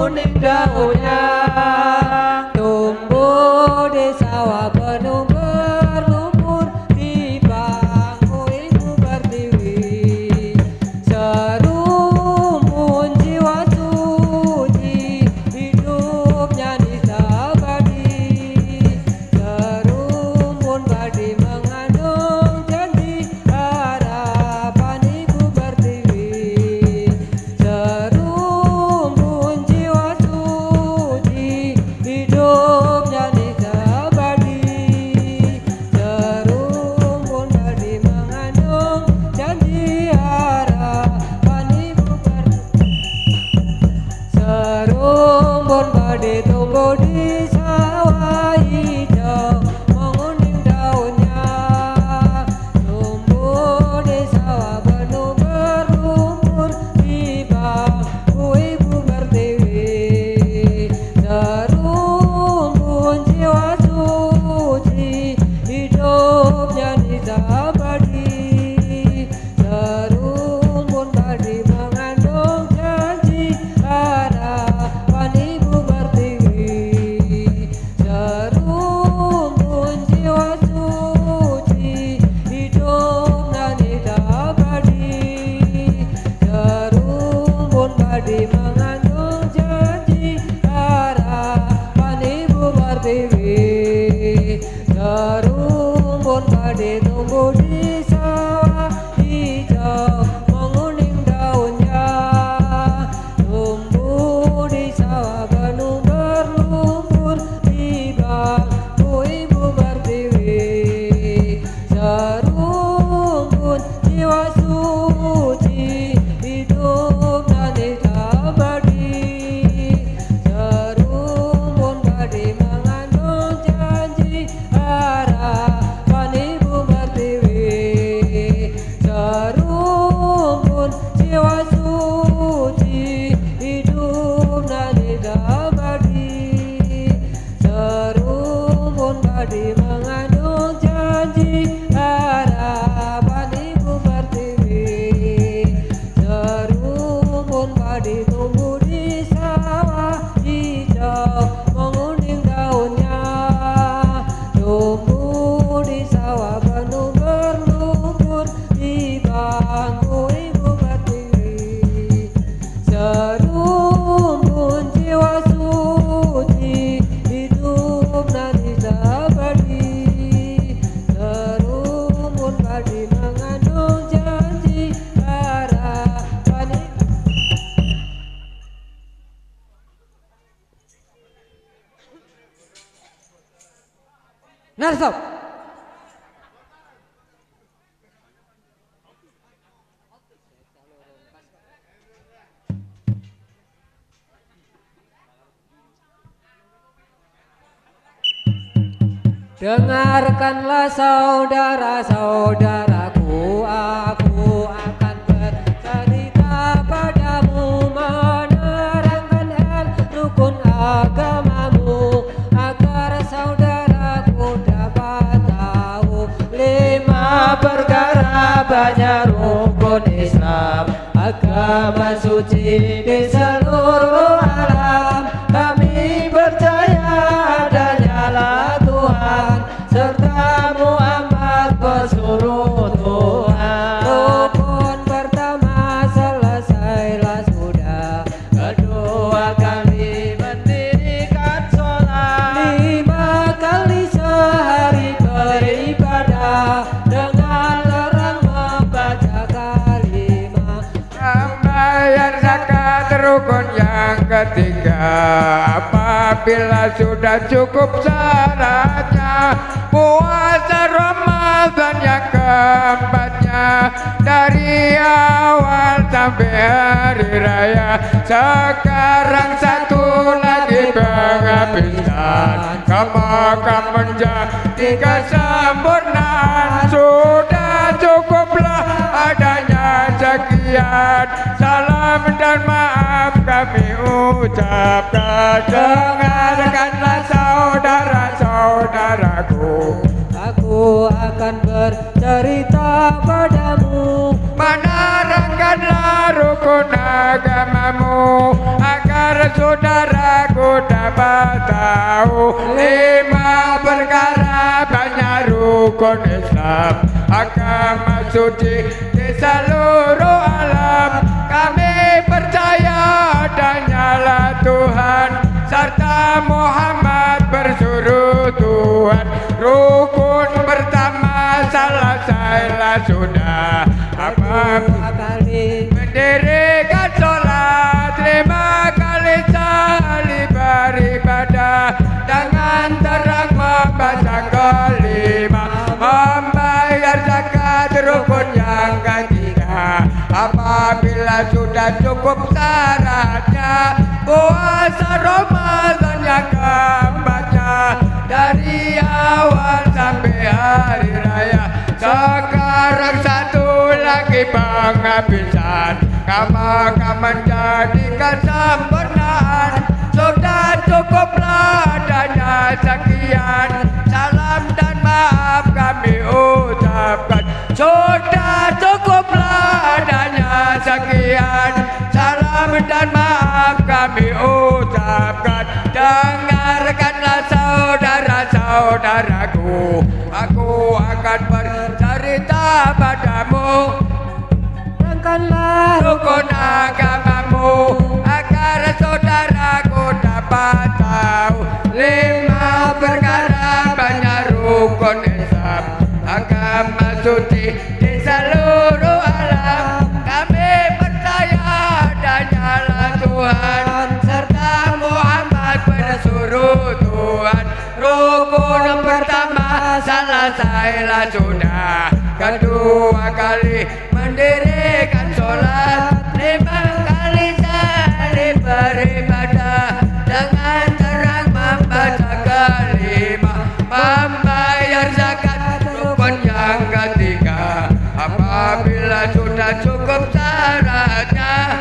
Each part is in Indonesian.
kuning daunnya, tumbuh di sawah penuh berlumpur, di bangku ibu berdiri. Serumpun jiwa suci, hidupnya nisabadi. Serumpun padi mengandung janji, harapan ibu berdiri. Serumpun jiwa suci, hidupnya nisabadi. Serumpun padi mengandung janji, harapan ibu berdiri. Serumpun padi tumbuh di sawah hijau, menguning daunnya, tumbuh di sawah penuh berlumpur, di bangku ibu berdiri. Serumpun jiwa suci, hidupnya nisabadi. Serumpun padi mengandung janji, harapan ibu berdiri. Serumpun jiwa suci, hidupnya nisabadi. Serumpun padi mengandung janji, harapan ibu berdiri. Serumpun padi tumbuh di sawah hijau, menguning daunnya, tumbuh di sawah penuh berlumpur, di bangku ibu berdiri. Serumpun jiwa suci, hidupnya nisabadi. Serumpun padi mengandung janji, harapan ibu berdiri. Serumpun jiwa suci, hidupnya nisabadi. Serumpun padi mengandung janji, harapan ibu berdiri. Serumpun padi tumbuh di sawah hijau, menguning daunnya, tumbuh di sawah penuh berlumpur, di bangku ibu berdiri. Serumpun jiwa suci, hidupnya nisabadi. Serumpun padi mengandung janji, harapan ibu. Nah, stop. Dengarkanlah saudara-saudaraku, aku akan bercerita padamu, menerangkan hal rukun agamamu, agar saudaraku dapat tahu 5 perkara banyak rukun Islam, agama suci di seluruh alam. Kami percaya adanyalah Tuhan, serta Muhammad pesuruh Tuhan. Rukun pertama selesailah sudah, kedua kali mendirikan sholat, 5 kali sehari beribadah, dengan terang membaca kalimat. Membayar zakat rukun yang ketiga, apabila sudah cukup syaratnya. Puasa Ramadan yang keempatnya, dari awal sampai hari raya. Sekarang satu lagi penghabisan, kamu menjadi kesempurnaan. Sudah cukuplah adanya sekian, salam dan maaf kami ucapkan. Dengarkanlah saudara-saudaraku, aku akan bercerita padamu, menerangkanlah rukun agamamu, agar saudara lima perkara banyak rukun Islam, agama suci di seluruh alam. Kami percaya adanya Tuhan serta Muhammad bersuruh Tuhan. Rukun pertama selesailah sudah, mendirikan sholat, 5 kali sekali beribadah dengan terang membaca kelima, membayar zakat rukun yang ketiga. Apabila sudah cukup syaratnya, puasa Ramadan yang keempatnya dari awal sampai hari raya. Sekarang satu lagi penghabisan, kamu menjadi kesempurnaan. Sudah cukuplah adanya sekian, salam dan maaf kami ucapkan. Sudah cukuplah adanya sekian, salam dan maaf kami ucapkan. Dengarkanlah saudara-saudaraku, aku akan bercerita padamu tentang rukun agamamu, agar saudaraku dapat tahu 5 perkara banyak rukun Islam, agama suci di seluruh alam. Kami percaya adanya Tuhan serta Muhammad bersuruh Tuhan. Rukun pertama selesailah sudah, kedua kali mendirikan sholat, 5 kali sekali beribadah dengan terang membaca kelima, membayar zakat rukun yang ketiga. Apabila sudah cukup syaratnya,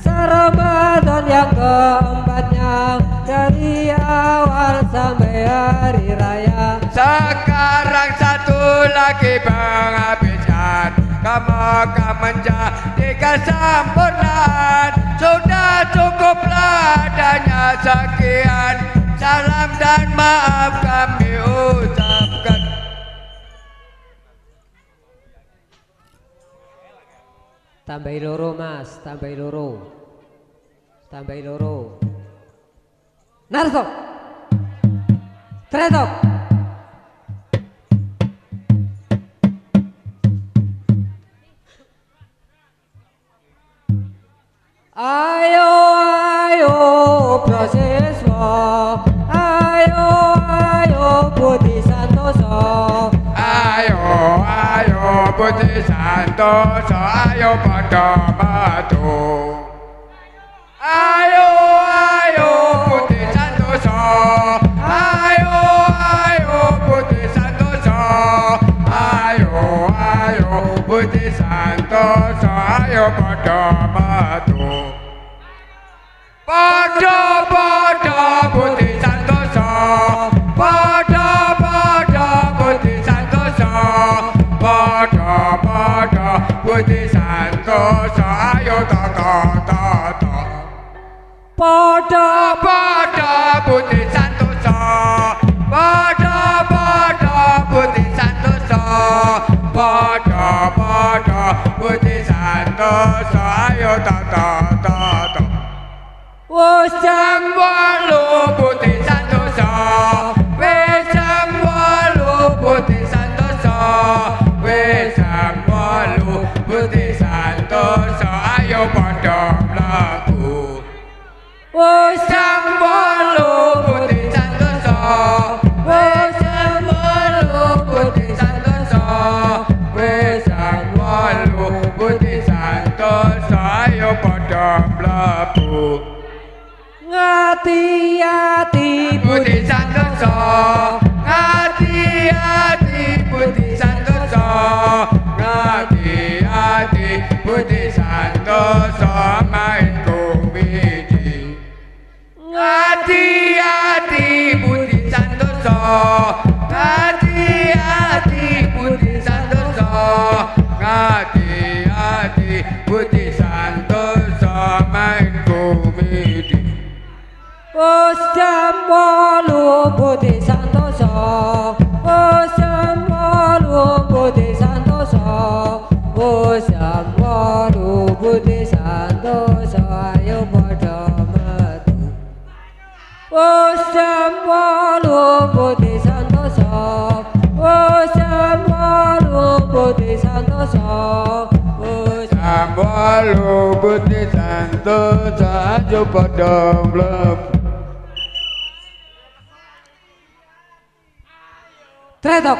Ramadan yang keempatnya dari awal sampai hari raya. Sekarang satu lagi penghabisan, kamu menjadi kesempurnaan. Sudah cukuplah adanya sekian, salam dan maaf kami ucapkan. Tambahi loro mas, tambahi loro, tambahi loro. Narto, tretok. Ayo, ayo proseswa, ayo, ayo Budi Santoso. Ayo, ayo Budi Santoso, ayo padha metu. Ayo, ayo Budi Santoso, ayo, ayo Budi Santoso, ayo, ayo Budi Santoso, ayo padha metu. Padha-padha Budi Santoso, padha-padha Budi Santoso, padha-padha Budi Santoso, ayo tata-tata. Padha-padha Budi Santoso, padha-padha Budi Santoso, padha-padha Budi Santoso, ayo tata-tata. Wis jam 8 Budi Santoso, wis jam 8 Budi Santoso, wis jam 8 Budi Santoso, ayo padha mlaku. Wis jam 8 Budi Budi Santoso, oh semua Budi Santoso, oh semua Budi Santoso, ayo podo metu. Oh semua Budi Santoso, oh semua Budi Santoso, oh semua Budi Santoso, ayo podo mlebu. Tretok.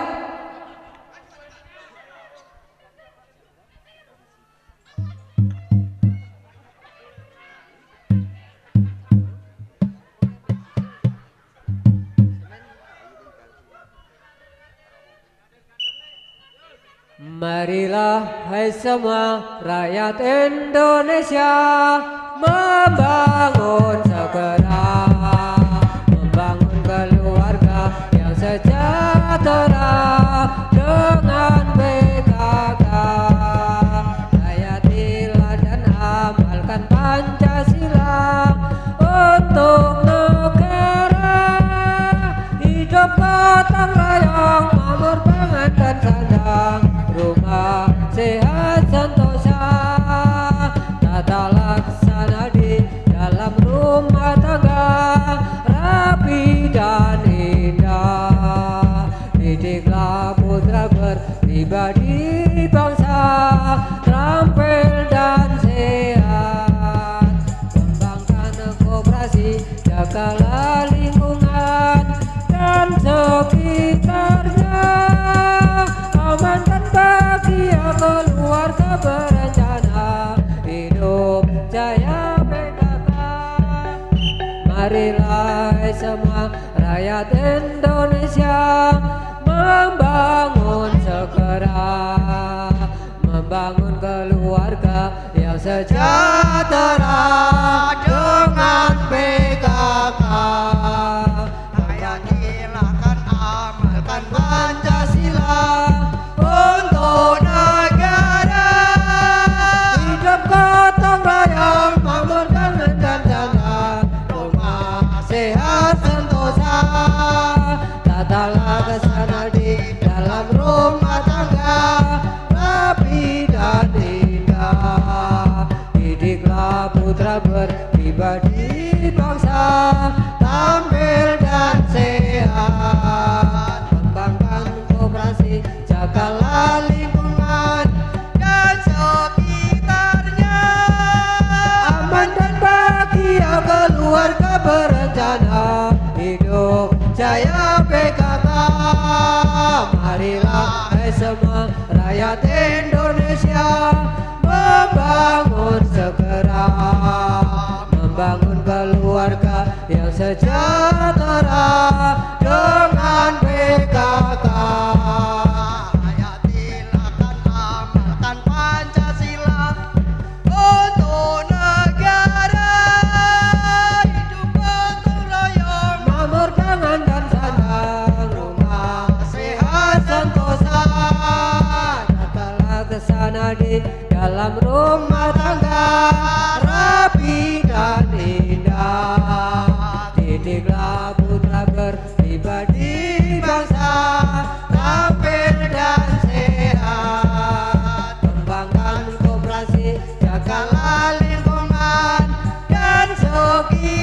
Marilah hai semua rakyat Indonesia membangun segera, membangun keluarga yang sejahtera dengan PKK. Hayatilah dan amalkan Pancasila untuk negara. Hidup gotong royong, makmur pangan dan sandang, rumah sehat sentosa, tata laksana di dalam rumah tangga rapi dan indah. Didiklah putra berpribadi bangsa, terampil dan sehat. Kembangkan koperasi, jagalah lingkungan dan sekitarnya. Aman dan bahagia keluarga berencana, hidup jaya PKK. Marilah semua rakyat Indonesia membangun segera, membangun keluarga yang sejahtera dengan PKK. Hayatilah dan amalkan Pancasila untuk negara. Hidup gotong royong, makmur pangan dan sandang, rumah sehat sentosa, tata laksana di dalam rumah tangga rapi dan indah. Didiklah putra berpribadi bangsa, tampil dan sehat. Kembangkan koperasi, jagalah lingkungan dan sekitarnya. Aman dan bahagia keluarga berencana, hidup jaya PKK. Marilah semua rakyat Indonesia membangun segera, membangun keluarga yang sejahtera dengan PKK. Hayatilah dan amalkan Pancasila untuk negara. Hidup gotong royong, makmur pangan dan sandang, rumah sehat sentosa, tata laksana di dalam rumah tangga rapi dan indah. Didiklah putra berpribadi bangsa, tampil dan sehat. Kembangkan koperasi, jagalah lingkungan dan sekitarnya.